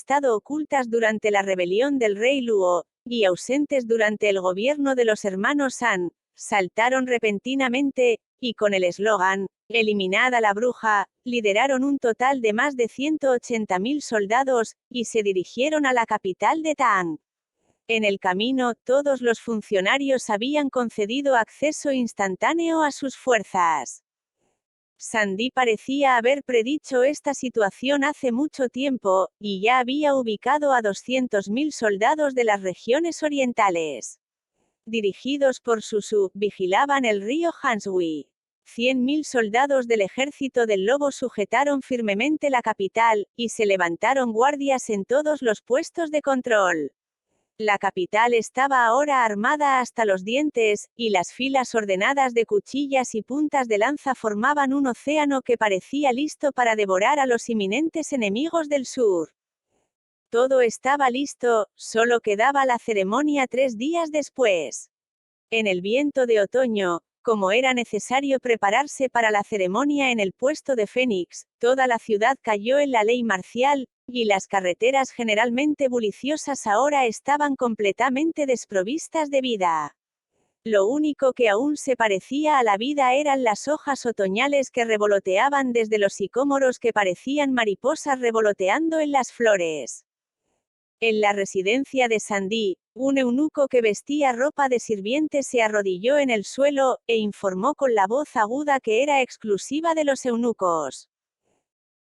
estado ocultas durante la rebelión del rey Luo, y ausentes durante el gobierno de los hermanos Han, saltaron repentinamente, y con el eslogan, «Eliminad a la bruja», lideraron un total de más de 180.000 soldados, y se dirigieron a la capital de Tang. En el camino, todos los funcionarios habían concedido acceso instantáneo a sus fuerzas. Sandy parecía haber predicho esta situación hace mucho tiempo, y ya había ubicado a 200.000 soldados de las regiones orientales. Dirigidos por Susu, vigilaban el río Hanshui. 100.000 soldados del ejército del lobo sujetaron firmemente la capital, y se levantaron guardias en todos los puestos de control. La capital estaba ahora armada hasta los dientes, y las filas ordenadas de cuchillas y puntas de lanza formaban un océano que parecía listo para devorar a los inminentes enemigos del sur. Todo estaba listo, solo quedaba la ceremonia 3 días después. En el viento de otoño, como era necesario prepararse para la ceremonia en el puesto de Fénix, toda la ciudad cayó en la ley marcial, y las carreteras generalmente buliciosas ahora estaban completamente desprovistas de vida. Lo único que aún se parecía a la vida eran las hojas otoñales que revoloteaban desde los sicómoros que parecían mariposas revoloteando en las flores. En la residencia de Sandy, un eunuco que vestía ropa de sirviente se arrodilló en el suelo, e informó con la voz aguda que era exclusiva de los eunucos.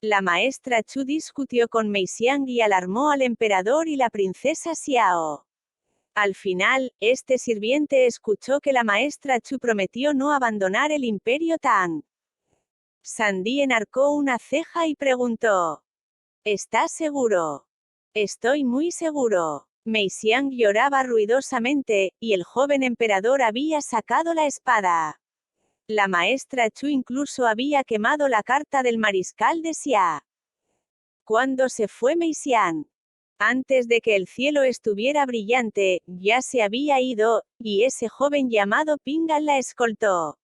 La maestra Chu discutió con Mei Xiang y alarmó al emperador y la princesa Xiao. Al final, este sirviente escuchó que la maestra Chu prometió no abandonar el imperio Tang. Sandy enarcó una ceja y preguntó: ¿Estás seguro? Estoy muy seguro. Mei Xiang lloraba ruidosamente, y el joven emperador había sacado la espada. La maestra Chu incluso había quemado la carta del mariscal de Xia. ¿Cuándo se fue Mei Xiang? Antes de que el cielo estuviera brillante, ya se había ido, y ese joven llamado Pingal la escoltó.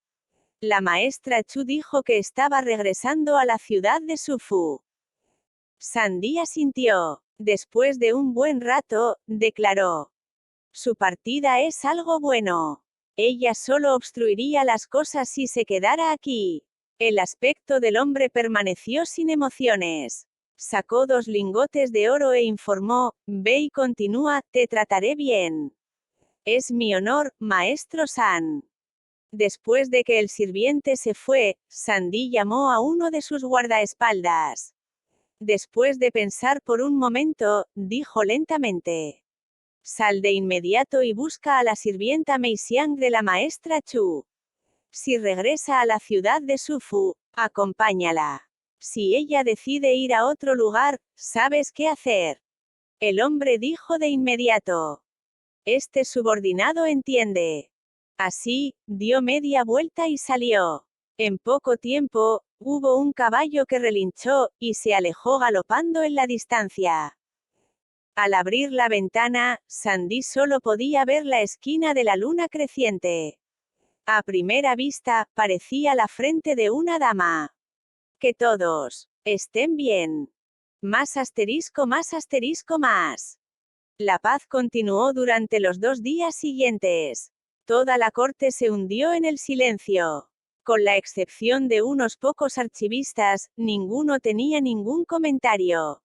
La maestra Chu dijo que estaba regresando a la ciudad de Sufu. Sandy asintió. Después de un buen rato, declaró: su partida es algo bueno. Ella solo obstruiría las cosas si se quedara aquí. El aspecto del hombre permaneció sin emociones. Sacó 2 lingotes de oro e informó: ve y continúa, te trataré bien. Es mi honor, maestro San. Después de que el sirviente se fue, Sandy llamó a uno de sus guardaespaldas. Después de pensar por un momento, dijo lentamente: sal de inmediato y busca a la sirvienta Mei Xiang de la maestra Chu. Si regresa a la ciudad de Sufu, acompáñala. Si ella decide ir a otro lugar, ¿sabes qué hacer? El hombre dijo de inmediato. Este subordinado entiende. Así, dio media vuelta y salió. En poco tiempo, hubo un caballo que relinchó, y se alejó galopando en la distancia. Al abrir la ventana, Sandy solo podía ver la esquina de la luna creciente. A primera vista, parecía la frente de una dama. Que todos estén bien. Más asterisco más asterisco más. La paz continuó durante los 2 días siguientes. Toda la corte se hundió en el silencio. Con la excepción de unos pocos archivistas, ninguno tenía ningún comentario.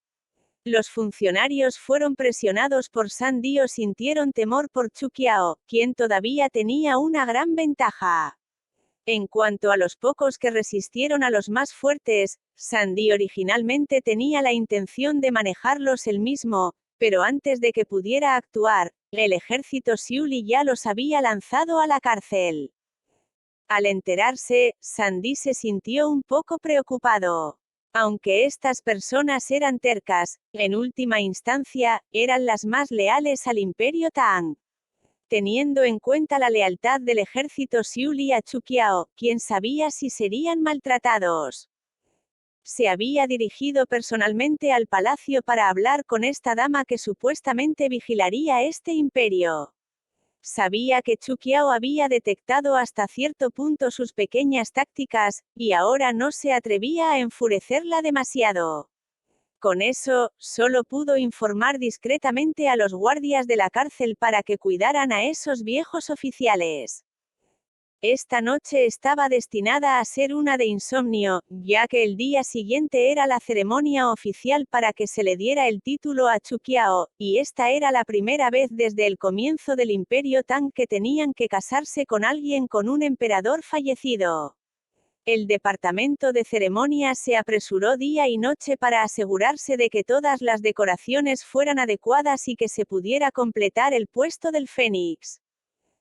Los funcionarios fueron presionados por Sandy o sintieron temor por Chu Qiao, quien todavía tenía una gran ventaja. En cuanto a los pocos que resistieron a los más fuertes, Sandy originalmente tenía la intención de manejarlos él mismo, pero antes de que pudiera actuar, el ejército Xiuli ya los había lanzado a la cárcel. Al enterarse, Sandy se sintió un poco preocupado. Aunque estas personas eran tercas, en última instancia, eran las más leales al imperio Tang. Teniendo en cuenta la lealtad del ejército Xiuli a Chu Qiao, ¿quién sabía si serían maltratados? Se había dirigido personalmente al palacio para hablar con esta dama que supuestamente vigilaría este imperio. Sabía que Chu Qiao había detectado hasta cierto punto sus pequeñas tácticas, y ahora no se atrevía a enfurecerla demasiado. Con eso, solo pudo informar discretamente a los guardias de la cárcel para que cuidaran a esos viejos oficiales. Esta noche estaba destinada a ser una de insomnio, ya que el día siguiente era la ceremonia oficial para que se le diera el título a Chuqiao, y esta era la primera vez desde el comienzo del Imperio Tang que tenían que casarse con alguien con un emperador fallecido. El departamento de ceremonias se apresuró día y noche para asegurarse de que todas las decoraciones fueran adecuadas y que se pudiera completar el puesto del Fénix.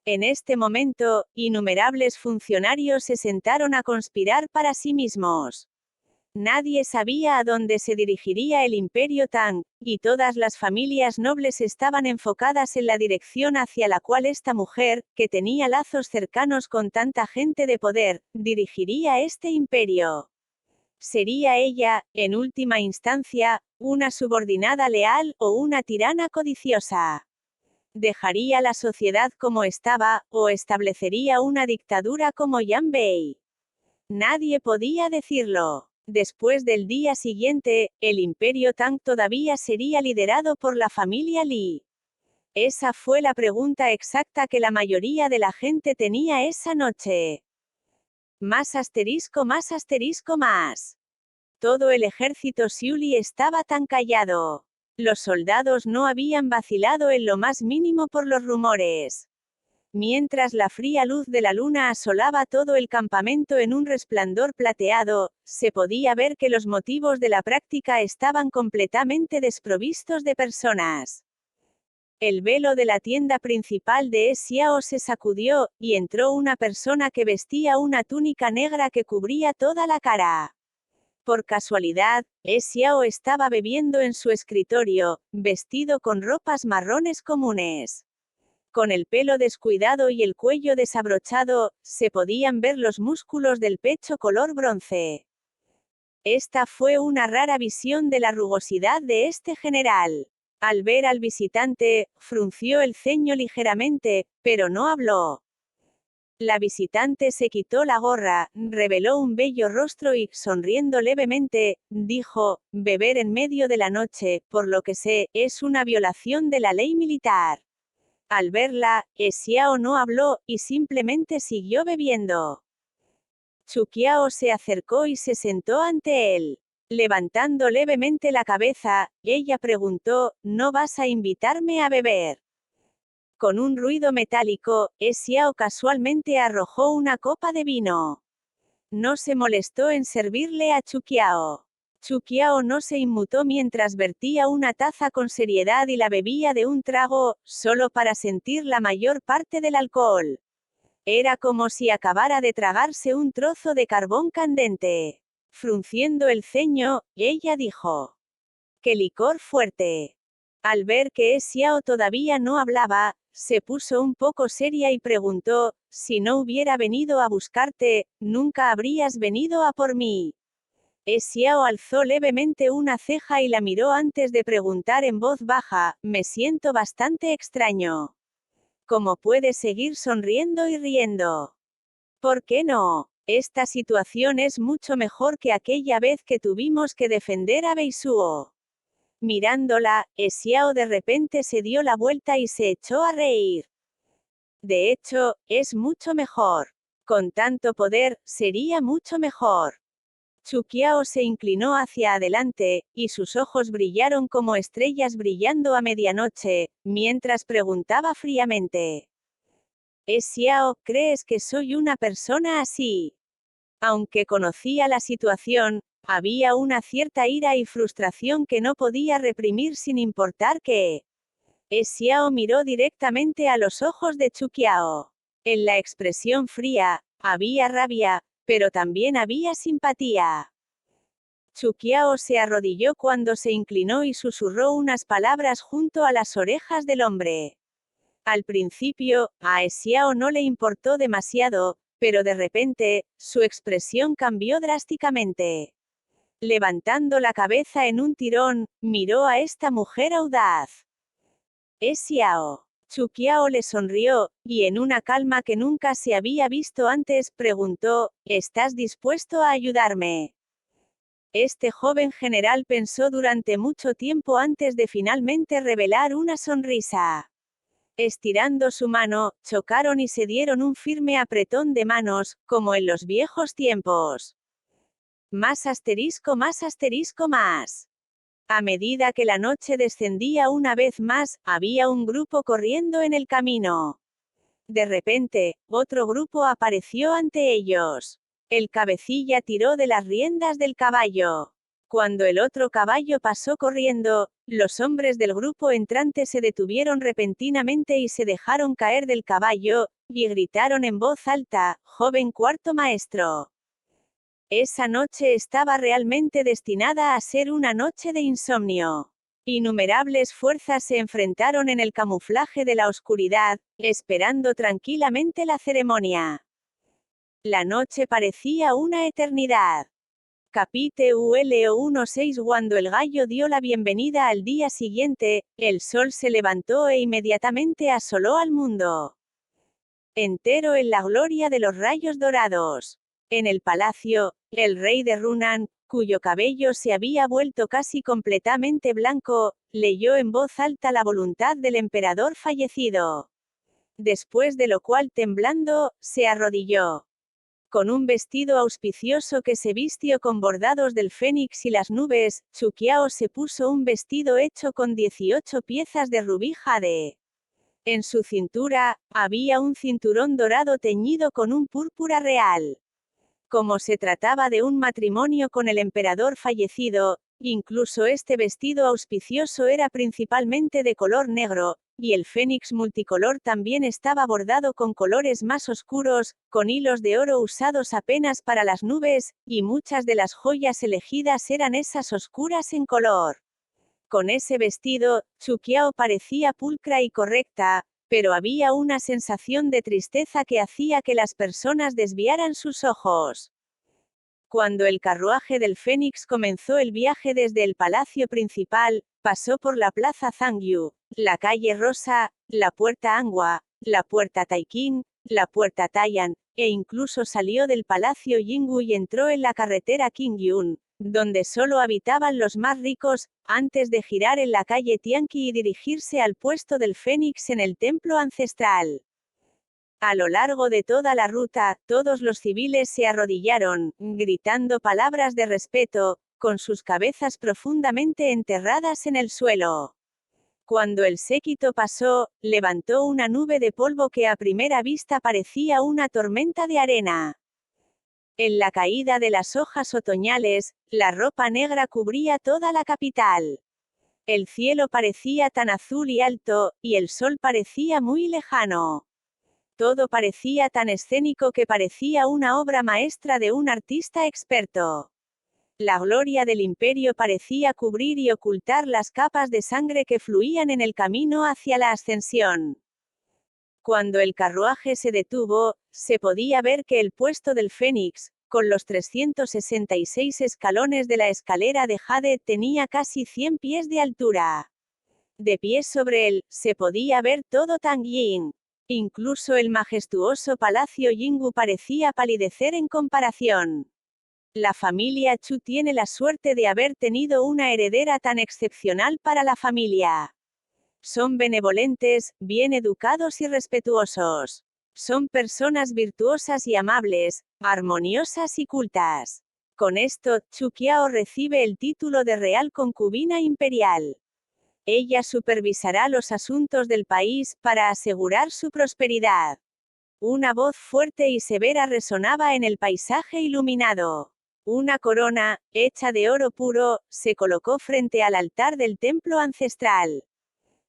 En este momento, innumerables funcionarios se sentaron a conspirar para sí mismos. Nadie sabía a dónde se dirigiría el Imperio Tang, y todas las familias nobles estaban enfocadas en la dirección hacia la cual esta mujer, que tenía lazos cercanos con tanta gente de poder, dirigiría este imperio. ¿Sería ella, en última instancia, una subordinada leal o una tirana codiciosa? ¿Dejaría la sociedad como estaba, o establecería una dictadura como Yan Bei? Nadie podía decirlo. Después del día siguiente, el Imperio Tang todavía sería liderado por la familia Li. Esa fue la pregunta exacta que la mayoría de la gente tenía esa noche. Más asterisco más asterisco más. Todo el ejército Xiuli estaba tan callado. Los soldados no habían vacilado en lo más mínimo por los rumores. Mientras la fría luz de la luna asolaba todo el campamento en un resplandor plateado, se podía ver que los motivos de la práctica estaban completamente desprovistos de personas. El velo de la tienda principal de Xiao se sacudió, y entró una persona que vestía una túnica negra que cubría toda la cara. Por casualidad, Xiao estaba bebiendo en su escritorio, vestido con ropas marrones comunes. Con el pelo descuidado y el cuello desabrochado, se podían ver los músculos del pecho color bronce. Esta fue una rara visión de la rugosidad de este general. Al ver al visitante, frunció el ceño ligeramente, pero no habló. La visitante se quitó la gorra, reveló un bello rostro y, sonriendo levemente, dijo, beber en medio de la noche, por lo que sé, es una violación de la ley militar. Al verla, Xiao no habló, y simplemente siguió bebiendo. Chuqiao se acercó y se sentó ante él. Levantando levemente la cabeza, ella preguntó, ¿no vas a invitarme a beber? Con un ruido metálico, Xiao casualmente arrojó una copa de vino. No se molestó en servirle a Chuqiao. Chuqiao no se inmutó mientras vertía una taza con seriedad y la bebía de un trago, solo para sentir la mayor parte del alcohol. Era como si acabara de tragarse un trozo de carbón candente. Frunciendo el ceño, ella dijo: ¡qué licor fuerte! Al ver que Xiao todavía no hablaba, se puso un poco seria y preguntó, si no hubiera venido a buscarte, nunca habrías venido a por mí. Xiao alzó levemente una ceja y la miró antes de preguntar en voz baja, me siento bastante extraño. ¿Cómo puedes seguir sonriendo y riendo? ¿Por qué no? Esta situación es mucho mejor que aquella vez que tuvimos que defender a Beisuo. Mirándola, Xiao de repente se dio la vuelta y se echó a reír. De hecho, es mucho mejor. Con tanto poder, sería mucho mejor. Chuqiao se inclinó hacia adelante, y sus ojos brillaron como estrellas brillando a medianoche, mientras preguntaba fríamente: Xiao, ¿crees que soy una persona así? Aunque conocía la situación, había una cierta ira y frustración que no podía reprimir sin importar qué. Xiao miró directamente a los ojos de Chuqiao. En la expresión fría, había rabia, pero también había simpatía. Chuqiao se arrodilló cuando se inclinó y susurró unas palabras junto a las orejas del hombre. Al principio, a Xiao no le importó demasiado, pero de repente, su expresión cambió drásticamente. Levantando la cabeza en un tirón, miró a esta mujer audaz. Xiao. Chuqiao le sonrió, y en una calma que nunca se había visto antes, preguntó, ¿estás dispuesto a ayudarme? Este joven general pensó durante mucho tiempo antes de finalmente revelar una sonrisa. Estirando su mano, chocaron y se dieron un firme apretón de manos, como en los viejos tiempos. Más asterisco más asterisco más. A medida que la noche descendía una vez más, había un grupo corriendo en el camino. De repente, otro grupo apareció ante ellos. El cabecilla tiró de las riendas del caballo. Cuando el otro caballo pasó corriendo, los hombres del grupo entrante se detuvieron repentinamente y se dejaron caer del caballo, y gritaron en voz alta: «Joven cuarto maestro». Esa noche estaba realmente destinada a ser una noche de insomnio. Innumerables fuerzas se enfrentaron en el camuflaje de la oscuridad, esperando tranquilamente la ceremonia. La noche parecía una eternidad. Capítulo 16. Cuando el gallo dio la bienvenida al día siguiente, el sol se levantó e inmediatamente asoló al mundo entero en la gloria de los rayos dorados. En el palacio, el rey de Runan, cuyo cabello se había vuelto casi completamente blanco, leyó en voz alta la voluntad del emperador fallecido. Después de lo cual, temblando, se arrodilló. Con un vestido auspicioso que se vistió con bordados del fénix y las nubes, Chuquiao se puso un vestido hecho con 18 piezas de rubí jade. En su cintura, había un cinturón dorado teñido con un púrpura real. Como se trataba de un matrimonio con el emperador fallecido, incluso este vestido auspicioso era principalmente de color negro, y el fénix multicolor también estaba bordado con colores más oscuros, con hilos de oro usados apenas para las nubes, y muchas de las joyas elegidas eran esas oscuras en color. Con ese vestido, Chuquiao parecía pulcra y correcta, pero había una sensación de tristeza que hacía que las personas desviaran sus ojos. Cuando el carruaje del Fénix comenzó el viaje desde el palacio principal, pasó por la plaza Zhangyu, la calle Rosa, la puerta Angua, la puerta Taikin, la puerta Taiyan, e incluso salió del palacio Yinggu y entró en la carretera Qingyun, donde solo habitaban los más ricos, antes de girar en la calle Tianqi y dirigirse al puesto del Fénix en el templo ancestral. A lo largo de toda la ruta, todos los civiles se arrodillaron, gritando palabras de respeto, con sus cabezas profundamente enterradas en el suelo. Cuando el séquito pasó, levantó una nube de polvo que a primera vista parecía una tormenta de arena. En la caída de las hojas otoñales, la ropa negra cubría toda la capital. El cielo parecía tan azul y alto, y el sol parecía muy lejano. Todo parecía tan escénico que parecía una obra maestra de un artista experto. La gloria del imperio parecía cubrir y ocultar las capas de sangre que fluían en el camino hacia la ascensión. Cuando el carruaje se detuvo, se podía ver que el puesto del Fénix, con los 366 escalones de la escalera de jade, tenía casi 100 pies de altura. De pie sobre él, se podía ver todo Tangying. Incluso el majestuoso palacio Yinggu parecía palidecer en comparación. La familia Chu tiene la suerte de haber tenido una heredera tan excepcional para la familia. Son benevolentes, bien educados y respetuosos. Son personas virtuosas y amables, armoniosas y cultas. Con esto, Chuquiao recibe el título de Real Concubina Imperial. Ella supervisará los asuntos del país para asegurar su prosperidad. Una voz fuerte y severa resonaba en el paisaje iluminado. Una corona, hecha de oro puro, se colocó frente al altar del templo ancestral.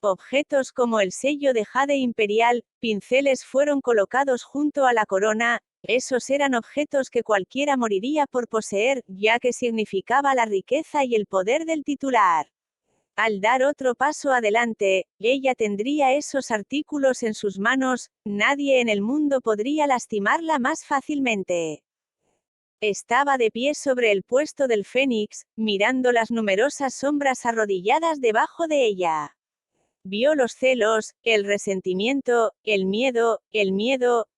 Objetos como el sello de jade imperial, pinceles fueron colocados junto a la corona. Esos eran objetos que cualquiera moriría por poseer, ya que significaba la riqueza y el poder del titular. Al dar otro paso adelante, ella tendría esos artículos en sus manos, nadie en el mundo podría lastimarla más fácilmente. Estaba de pie sobre el puesto del Fénix, mirando las numerosas sombras arrodilladas debajo de ella. Vio los celos, el resentimiento, el miedo,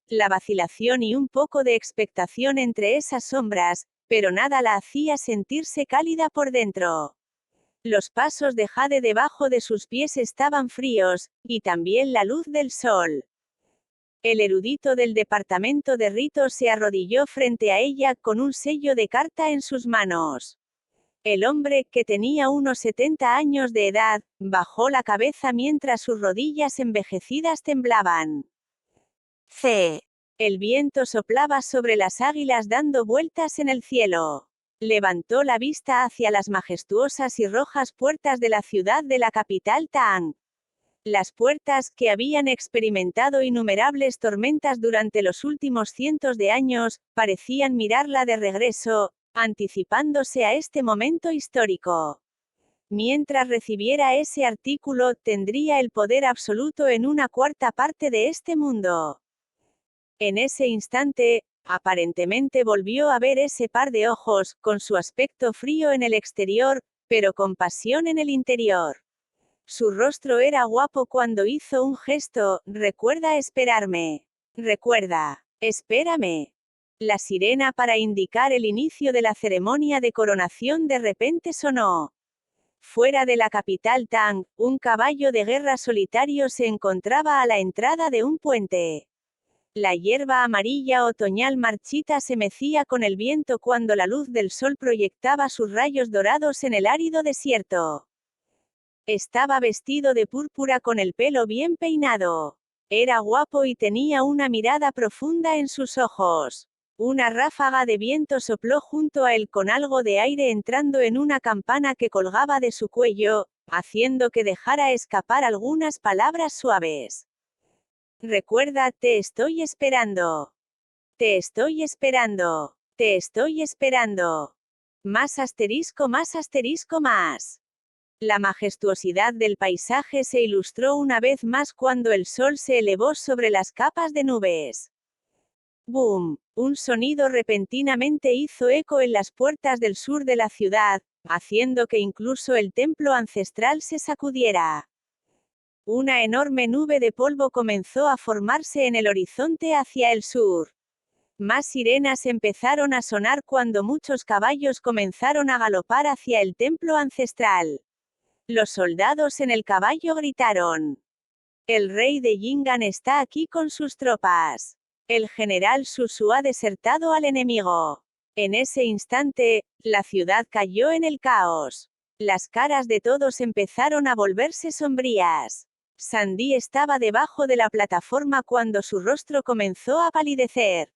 la vacilación y un poco de expectación entre esas sombras, pero nada la hacía sentirse cálida por dentro. Los pasos de Jade debajo de sus pies estaban fríos, y también la luz del sol. El erudito del departamento de ritos se arrodilló frente a ella con un sello de carta en sus manos. El hombre, que tenía unos 70 años de edad, bajó la cabeza mientras sus rodillas envejecidas temblaban. El viento soplaba sobre las águilas dando vueltas en el cielo. Levantó la vista hacia las majestuosas y rojas puertas de la ciudad de la capital Tang. Las puertas, que habían experimentado innumerables tormentas durante los últimos cientos de años, parecían mirarla de regreso, anticipándose a este momento histórico. Mientras recibiera ese artículo, tendría el poder absoluto en una cuarta parte de este mundo. En ese instante, aparentemente volvió a ver ese par de ojos, con su aspecto frío en el exterior, pero con pasión en el interior. Su rostro era guapo cuando hizo un gesto: recuerda esperarme. Recuerda, espérame. La sirena para indicar el inicio de la ceremonia de coronación de repente sonó. Fuera de la capital Tang, un caballo de guerra solitario se encontraba a la entrada de un puente. La hierba amarilla otoñal marchita se mecía con el viento cuando la luz del sol proyectaba sus rayos dorados en el árido desierto. Estaba vestido de púrpura con el pelo bien peinado. Era guapo y tenía una mirada profunda en sus ojos. Una ráfaga de viento sopló junto a él con algo de aire entrando en una campana que colgaba de su cuello, haciendo que dejara escapar algunas palabras suaves. Recuerda, te estoy esperando. Te estoy esperando. Te estoy esperando. Más asterisco, más asterisco, más. La majestuosidad del paisaje se ilustró una vez más cuando el sol se elevó sobre las capas de nubes. ¡Boom! Un sonido repentinamente hizo eco en las puertas del sur de la ciudad, haciendo que incluso el templo ancestral se sacudiera. Una enorme nube de polvo comenzó a formarse en el horizonte hacia el sur. Más sirenas empezaron a sonar cuando muchos caballos comenzaron a galopar hacia el templo ancestral. Los soldados en el caballo gritaron: el rey de Yingan está aquí con sus tropas. El general Susu ha desertado al enemigo. En ese instante, la ciudad cayó en el caos. Las caras de todos empezaron a volverse sombrías. Sandy estaba debajo de la plataforma cuando su rostro comenzó a palidecer.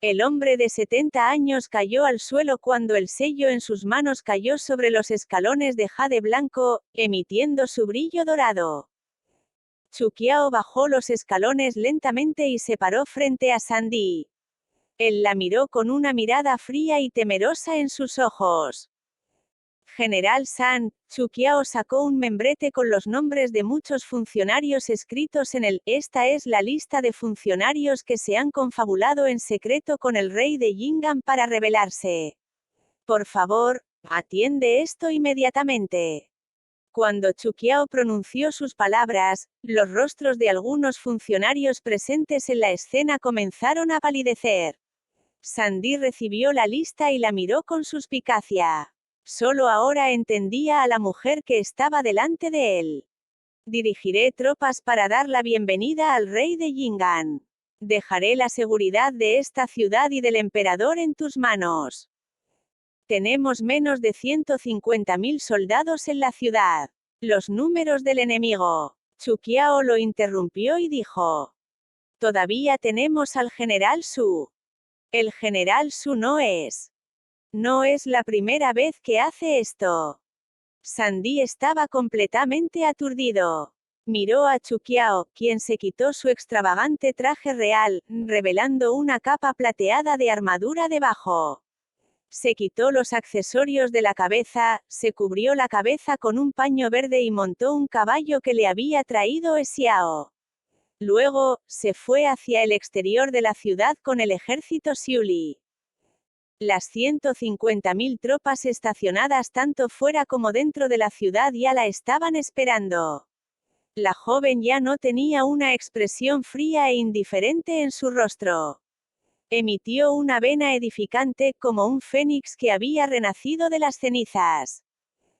El hombre de 70 años cayó al suelo cuando el sello en sus manos cayó sobre los escalones de jade blanco, emitiendo su brillo dorado. Chuqiao bajó los escalones lentamente y se paró frente a Sandy. Él la miró con una mirada fría y temerosa en sus ojos. General San, Chuqiao sacó un membrete con los nombres de muchos funcionarios escritos en él. Esta es la lista de funcionarios que se han confabulado en secreto con el rey de Yingan para rebelarse. Por favor, atiende esto inmediatamente. Cuando Chuqiao pronunció sus palabras, los rostros de algunos funcionarios presentes en la escena comenzaron a palidecer. Sandy recibió la lista y la miró con suspicacia. Solo ahora entendía a la mujer que estaba delante de él. Dirigiré tropas para dar la bienvenida al rey de Yingan. Dejaré la seguridad de esta ciudad y del emperador en tus manos. Tenemos menos de 150.000 soldados en la ciudad. Los números del enemigo. Chuqiao lo interrumpió y dijo: todavía tenemos al general Su. El general Su no es la primera vez que hace esto. Sandy estaba completamente aturdido. Miró a Chuqiao, quien se quitó su extravagante traje real, revelando una capa plateada de armadura debajo. Se quitó los accesorios de la cabeza, se cubrió la cabeza con un paño verde y montó un caballo que le había traído Xiao. Luego, se fue hacia el exterior de la ciudad con el ejército Xiuli. Las 150.000 tropas estacionadas tanto fuera como dentro de la ciudad ya la estaban esperando. La joven ya no tenía una expresión fría e indiferente en su rostro. Emitió una vena edificante como un fénix que había renacido de las cenizas.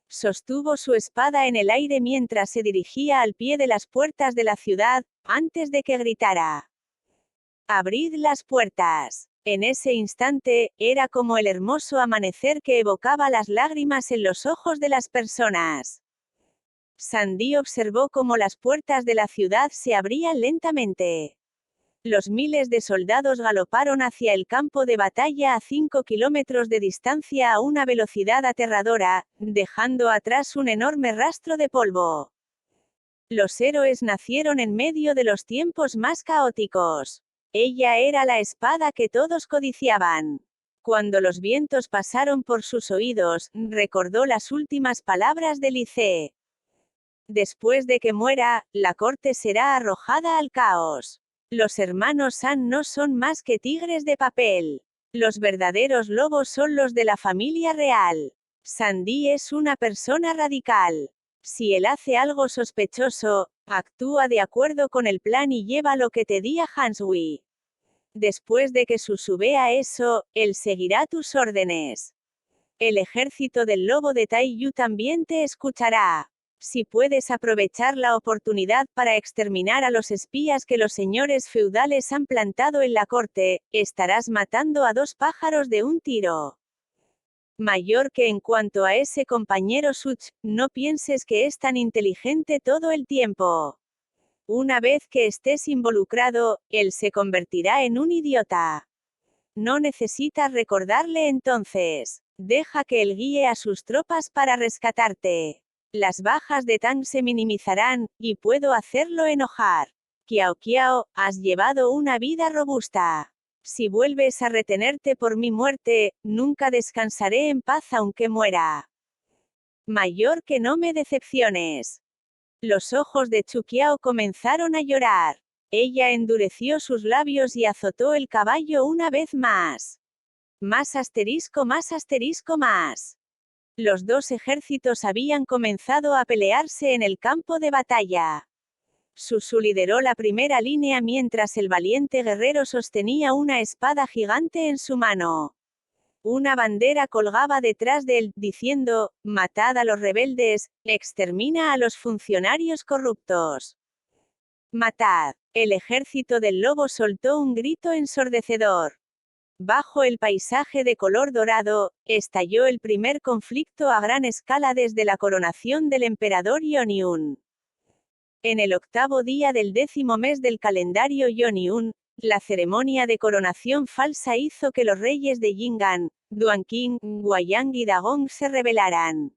Sostuvo su espada en el aire mientras se dirigía al pie de las puertas de la ciudad, antes de que gritara: «Abrid las puertas». En ese instante, era como el hermoso amanecer que evocaba las lágrimas en los ojos de las personas. Sandy observó cómo las puertas de la ciudad se abrían lentamente. Los miles de soldados galoparon hacia el campo de batalla a 5 kilómetros de distancia a una velocidad aterradora, dejando atrás un enorme rastro de polvo. Los héroes nacieron en medio de los tiempos más caóticos. Ella era la espada que todos codiciaban. Cuando los vientos pasaron por sus oídos, recordó las últimas palabras de Lice. Después de que muera, la corte será arrojada al caos. Los hermanos San no son más que tigres de papel. Los verdaderos lobos son los de la familia real. Sandy es una persona radical. Si él hace algo sospechoso, actúa de acuerdo con el plan y lleva lo que te diga Hansui. Después de que Susu vea eso, él seguirá tus órdenes. El ejército del lobo de Taiyu también te escuchará. Si puedes aprovechar la oportunidad para exterminar a los espías que los señores feudales han plantado en la corte, estarás matando a 2 pájaros de un tiro. Mayor que en cuanto a ese compañero Such, no pienses que es tan inteligente todo el tiempo. Una vez que estés involucrado, él se convertirá en un idiota. No necesitas recordarle entonces. Deja que él guíe a sus tropas para rescatarte. Las bajas de Tang se minimizarán, y puedo hacerlo enojar. Qiao Qiao, has llevado una vida robusta. Si vuelves a retenerte por mi muerte, nunca descansaré en paz aunque muera. Mayor que no me decepciones. Los ojos de Chu Qiao comenzaron a llorar. Ella endureció sus labios y azotó el caballo una vez más. Más asterisco más asterisco más. Los 2 ejércitos habían comenzado a pelearse en el campo de batalla. Susu lideró la primera línea mientras el valiente guerrero sostenía una espada gigante en su mano. Una bandera colgaba detrás de él, diciendo: «Matad a los rebeldes, extermina a los funcionarios corruptos». «Matad». El ejército del lobo soltó un grito ensordecedor. Bajo el paisaje de color dorado, estalló el primer conflicto a gran escala desde la coronación del emperador Yoniun. En el 8º día del 10º mes del calendario Yoniun, la ceremonia de coronación falsa hizo que los reyes de Yingan, Duanqing, Guayang y Dagong se rebelaran.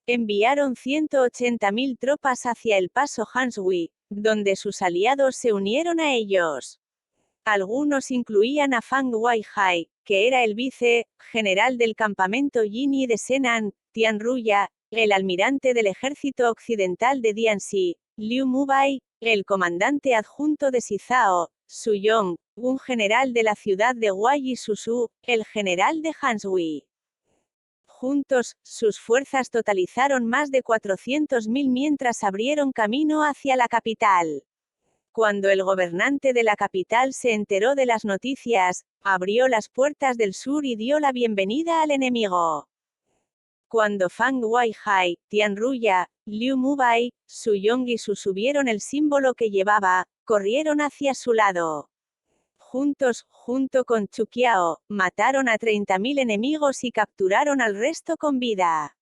Enviaron 180.000 tropas hacia el paso Hansui, donde sus aliados se unieron a ellos. Algunos incluían a Fang Weihai, que era el vice-general del campamento Yinyi de Senan, Tian Ruya, el almirante del ejército occidental de Dianxi, Liu Mubai, el comandante adjunto de Sizhao, Su Yong, un general de la ciudad de Wai y Susu, el general de Hansui. Juntos, sus fuerzas totalizaron más de 400.000 mientras abrieron camino hacia la capital. Cuando el gobernante de la capital se enteró de las noticias, abrió las puertas del sur y dio la bienvenida al enemigo. Cuando Fang Weihai, Tian Ruya, Liu Mubai, Su Yong y Susu vieron el símbolo que llevaba, corrieron hacia su lado. Juntos, junto con Chu Qiao, mataron a 30.000 enemigos y capturaron al resto con vida.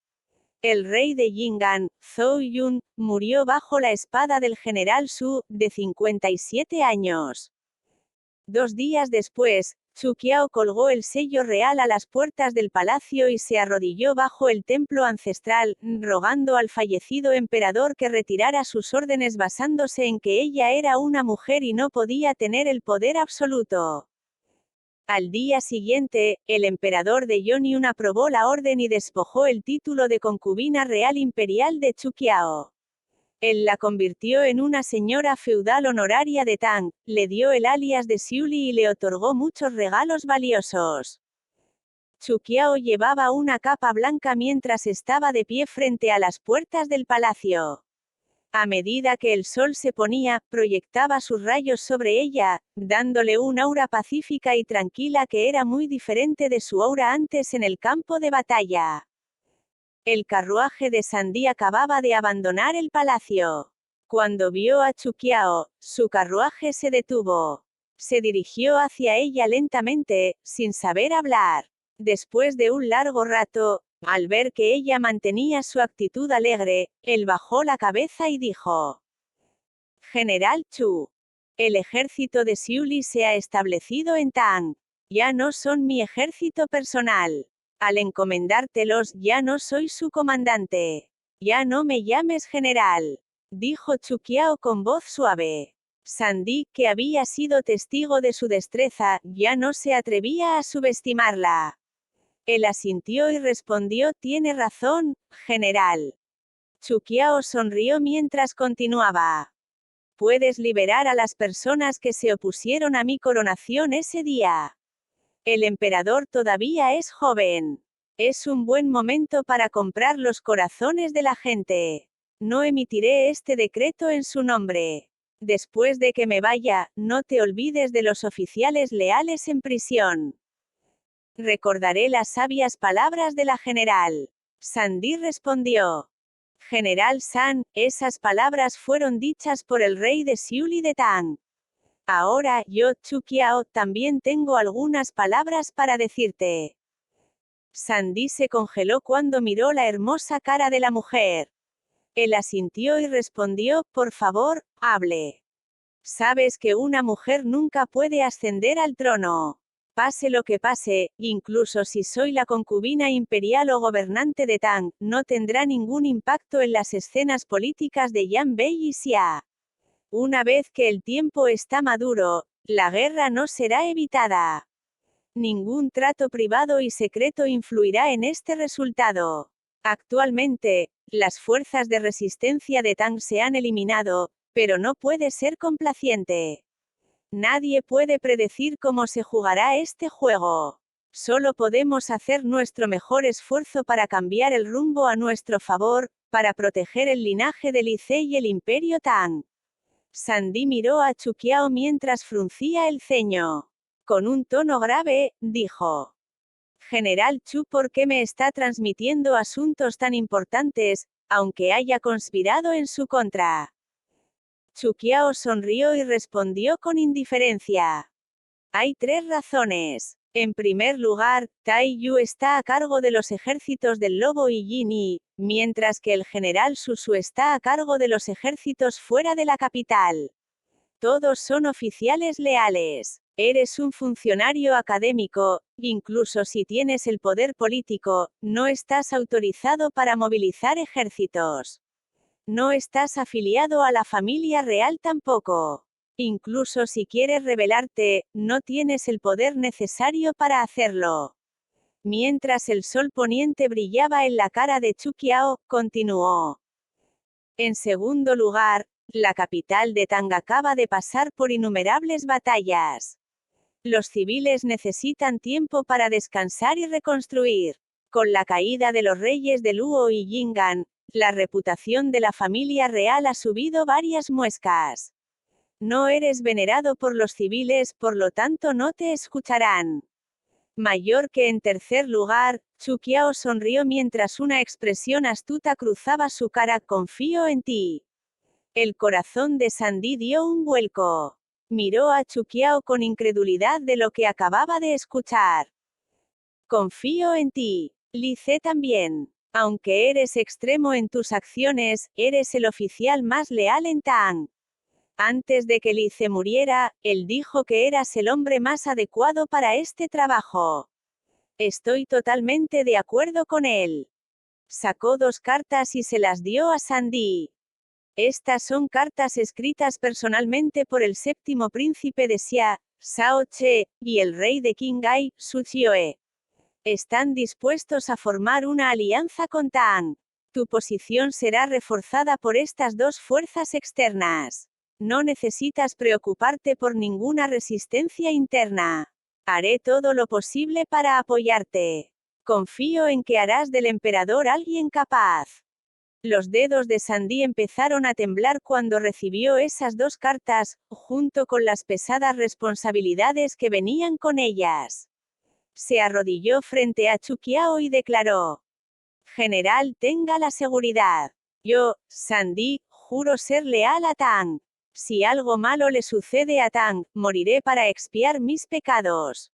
El rey de Yingan, Zhou Yun, murió bajo la espada del general Su, de 57 años. 2 días después, Chu Qiao colgó el sello real a las puertas del palacio y se arrodilló bajo el templo ancestral, rogando al fallecido emperador que retirara sus órdenes basándose en que ella era una mujer y no podía tener el poder absoluto. Al día siguiente, el emperador de Yoniun aprobó la orden y despojó el título de concubina real imperial de Chu Qiao. Él la convirtió en una señora feudal honoraria de Tang, le dio el alias de Xiuli y le otorgó muchos regalos valiosos. Chu Qiao llevaba una capa blanca mientras estaba de pie frente a las puertas del palacio. A medida que el sol se ponía, proyectaba sus rayos sobre ella, dándole un aura pacífica y tranquila que era muy diferente de su aura antes en el campo de batalla. El carruaje de Sandy acababa de abandonar el palacio. Cuando vio a Chuqiao, su carruaje se detuvo. Se dirigió hacia ella lentamente, sin saber hablar. Después de un largo rato, al ver que ella mantenía su actitud alegre, él bajó la cabeza y dijo: General Chu, el ejército de Xiuli se ha establecido en Tang. Ya no son mi ejército personal. Al encomendártelos ya no soy su comandante. Ya no me llames general, dijo Chuqiao con voz suave. Sandy, que había sido testigo de su destreza, ya no se atrevía a subestimarla. Él asintió y respondió: tiene razón, general. Chuqiao sonrió mientras continuaba. Puedes liberar a las personas que se opusieron a mi coronación ese día. El emperador todavía es joven. Es un buen momento para comprar los corazones de la gente. No emitiré este decreto en su nombre. Después de que me vaya, no te olvides de los oficiales leales en prisión. Recordaré las sabias palabras de la general. Sandy respondió. General San, esas palabras fueron dichas por el rey de Xiuli de Tang. Ahora, yo, Chuqiao, también tengo algunas palabras para decirte. Sandy se congeló cuando miró la hermosa cara de la mujer. Él asintió y respondió: por favor, hable. Sabes que una mujer nunca puede ascender al trono. Pase lo que pase, incluso si soy la concubina imperial o gobernante de Tang, no tendrá ningún impacto en las escenas políticas de Yanbei y Xia. Una vez que el tiempo está maduro, la guerra no será evitada. Ningún trato privado y secreto influirá en este resultado. Actualmente, las fuerzas de resistencia de Tang se han eliminado, pero no puede ser complaciente. Nadie puede predecir cómo se jugará este juego. Solo podemos hacer nuestro mejor esfuerzo para cambiar el rumbo a nuestro favor, para proteger el linaje de Li Ce y el imperio Tang. Sandy miró a Chuqiao mientras fruncía el ceño. Con un tono grave, dijo: General Chu, ¿por qué me está transmitiendo asuntos tan importantes, aunque haya conspirado en su contra? Chuqiao sonrió y respondió con indiferencia. Hay 3 razones. En primer lugar, Tai Yu está a cargo de los ejércitos del Lobo y Yin Yi, mientras que el general Susu está a cargo de los ejércitos fuera de la capital. Todos son oficiales leales. Eres un funcionario académico, incluso si tienes el poder político, no estás autorizado para movilizar ejércitos. No estás afiliado a la familia real tampoco. Incluso si quieres rebelarte, no tienes el poder necesario para hacerlo. Mientras el sol poniente brillaba en la cara de Chuqiao, continuó. En segundo lugar, la capital de Tang acaba de pasar por innumerables batallas. Los civiles necesitan tiempo para descansar y reconstruir. Con la caída de los reyes de Luo y Yingan, la reputación de la familia real ha subido varias muescas. No eres venerado por los civiles, por lo tanto no te escucharán. Mayor que en tercer lugar, Chuqiao sonrió mientras una expresión astuta cruzaba su cara. Confío en ti. El corazón de Sandy dio un vuelco. Miró a Chuqiao con incredulidad de lo que acababa de escuchar. Confío en ti. Li Ce también. Aunque eres extremo en tus acciones, eres el oficial más leal en Tang. Antes de que Li Ce muriera, él dijo que eras el hombre más adecuado para este trabajo. Estoy totalmente de acuerdo con él. Sacó 2 cartas y se las dio a Sandy. Estas son cartas escritas personalmente por el 7º príncipe de Xia, Shao Che, y el rey de Qinghai, Su Chioe. Están dispuestos a formar una alianza con Tang. Tu posición será reforzada por estas 2 fuerzas externas. No necesitas preocuparte por ninguna resistencia interna. Haré todo lo posible para apoyarte. Confío en que harás del emperador alguien capaz. Los dedos de Sandy empezaron a temblar cuando recibió esas 2 cartas, junto con las pesadas responsabilidades que venían con ellas. Se arrodilló frente a Chuquiao y declaró: General, tenga la seguridad. Yo, Sandy, juro ser leal a Tang. Si algo malo le sucede a Tang, moriré para expiar mis pecados.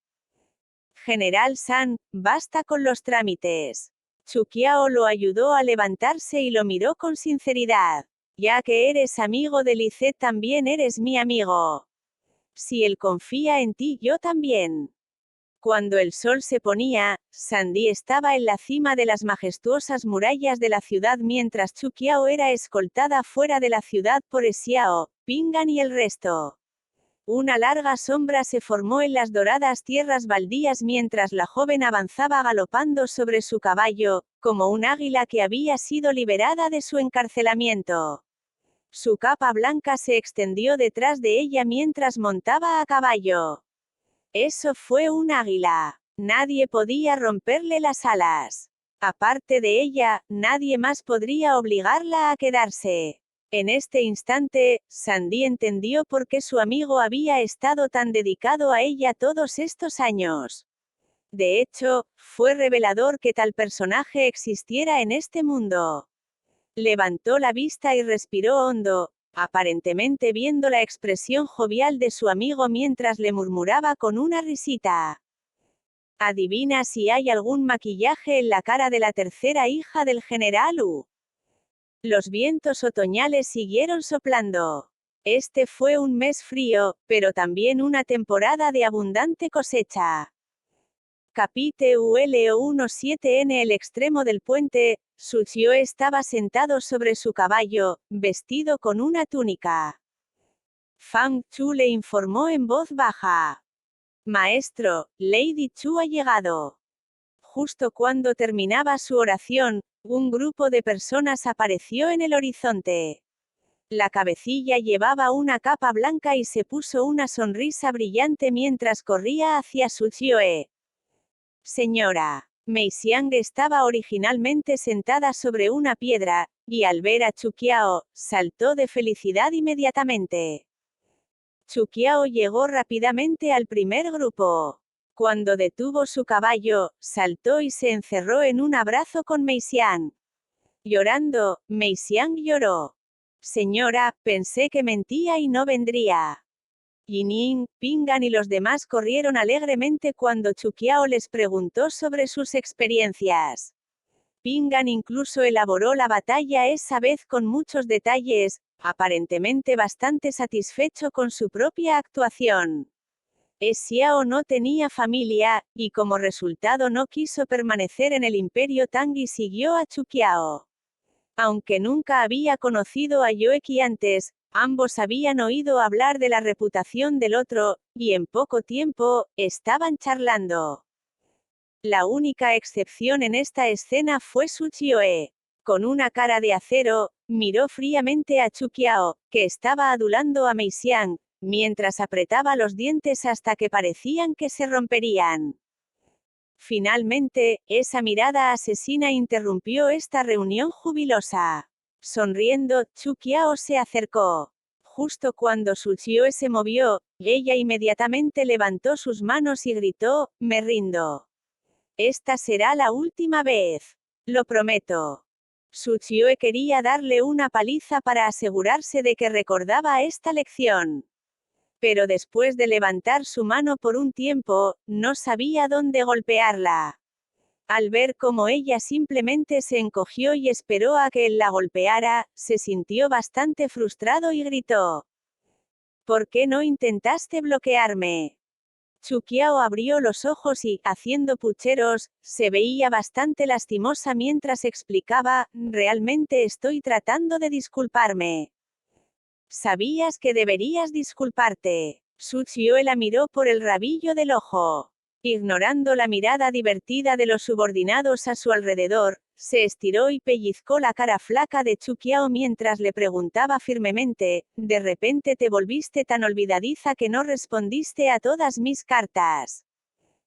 General San, basta con los trámites. Chuquiao lo ayudó a levantarse y lo miró con sinceridad. Ya que eres amigo de Li Ze, también eres mi amigo. Si él confía en ti, yo también. Cuando el sol se ponía, Sandy estaba en la cima de las majestuosas murallas de la ciudad mientras Chuquiao era escoltada fuera de la ciudad por Xiao, Pingan y el resto. Una larga sombra se formó en las doradas tierras baldías mientras la joven avanzaba galopando sobre su caballo, como un águila que había sido liberada de su encarcelamiento. Su capa blanca se extendió detrás de ella mientras montaba a caballo. Eso fue un águila. Nadie podía romperle las alas. Aparte de ella, nadie más podría obligarla a quedarse. En este instante, Sandy entendió por qué su amigo había estado tan dedicado a ella todos estos años. De hecho, fue revelador que tal personaje existiera en este mundo. Levantó la vista y respiró hondo, aparentemente viendo la expresión jovial de su amigo mientras le murmuraba con una risita: ¿Adivina si hay algún maquillaje en la cara de la tercera hija del general Wu? Los vientos otoñales siguieron soplando. Este fue un mes frío, pero también una temporada de abundante cosecha. Capítulo 17. En el extremo del puente, Suchio estaba sentado sobre su caballo, vestido con una túnica. Fang Chu le informó en voz baja: Maestro, Lady Chu ha llegado. Justo cuando terminaba su oración, un grupo de personas apareció en el horizonte. La cabecilla llevaba una capa blanca y se puso una sonrisa brillante mientras corría hacia Suchioe. Señora. Mei Xiang estaba originalmente sentada sobre una piedra, y al ver a Chuquiao, saltó de felicidad inmediatamente. Chuquiao llegó rápidamente al primer grupo. Cuando detuvo su caballo, saltó y se encerró en un abrazo con Mei Xiang. Llorando, Mei Xiang lloró. Señora, pensé que mentía y no vendría. Yining, Pingan y los demás corrieron alegremente cuando Chuquiao les preguntó sobre sus experiencias. Pingan incluso elaboró la batalla esa vez con muchos detalles, aparentemente bastante satisfecho con su propia actuación. Xiao no tenía familia, y como resultado no quiso permanecer en el Imperio Tang y siguió a Chuquiao. Aunque nunca había conocido a Yoeki antes, ambos habían oído hablar de la reputación del otro, y en poco tiempo, estaban charlando. La única excepción en esta escena fue Suchioe. Con una cara de acero, miró fríamente a Chuquiao, que estaba adulando a Mei Xiang, mientras apretaba los dientes hasta que parecían que se romperían. Finalmente, esa mirada asesina interrumpió esta reunión jubilosa. Sonriendo, Chuquiao se acercó. Justo cuando Suchioe se movió, ella inmediatamente levantó sus manos y gritó: «Me rindo. Esta será la última vez. Lo prometo». Suchioe quería darle una paliza para asegurarse de que recordaba esta lección. Pero después de levantar su mano por un tiempo, no sabía dónde golpearla. Al ver cómo ella simplemente se encogió y esperó a que él la golpeara, se sintió bastante frustrado y gritó: «¿Por qué no intentaste bloquearme?». Chuquiao abrió los ojos y, haciendo pucheros, se veía bastante lastimosa mientras explicaba: «Realmente estoy tratando de disculparme». «Sabías que deberías disculparte». Suchioe la miró por el rabillo del ojo. Ignorando la mirada divertida de los subordinados a su alrededor, se estiró y pellizcó la cara flaca de Chuquiao mientras le preguntaba firmemente: «¿De repente te volviste tan olvidadiza que no respondiste a todas mis cartas?».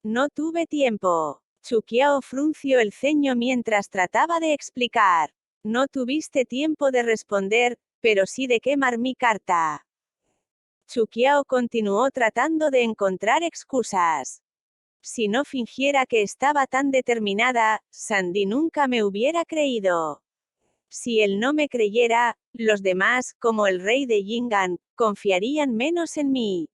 «No tuve tiempo». Chuquiao frunció el ceño mientras trataba de explicar. No tuviste tiempo de responder, pero sí de quemar mi carta. Chuqiao continuó tratando de encontrar excusas. Si no fingiera que estaba tan determinada, Sandy nunca me hubiera creído. Si él no me creyera, los demás, como el rey de Yingan, confiarían menos en mí.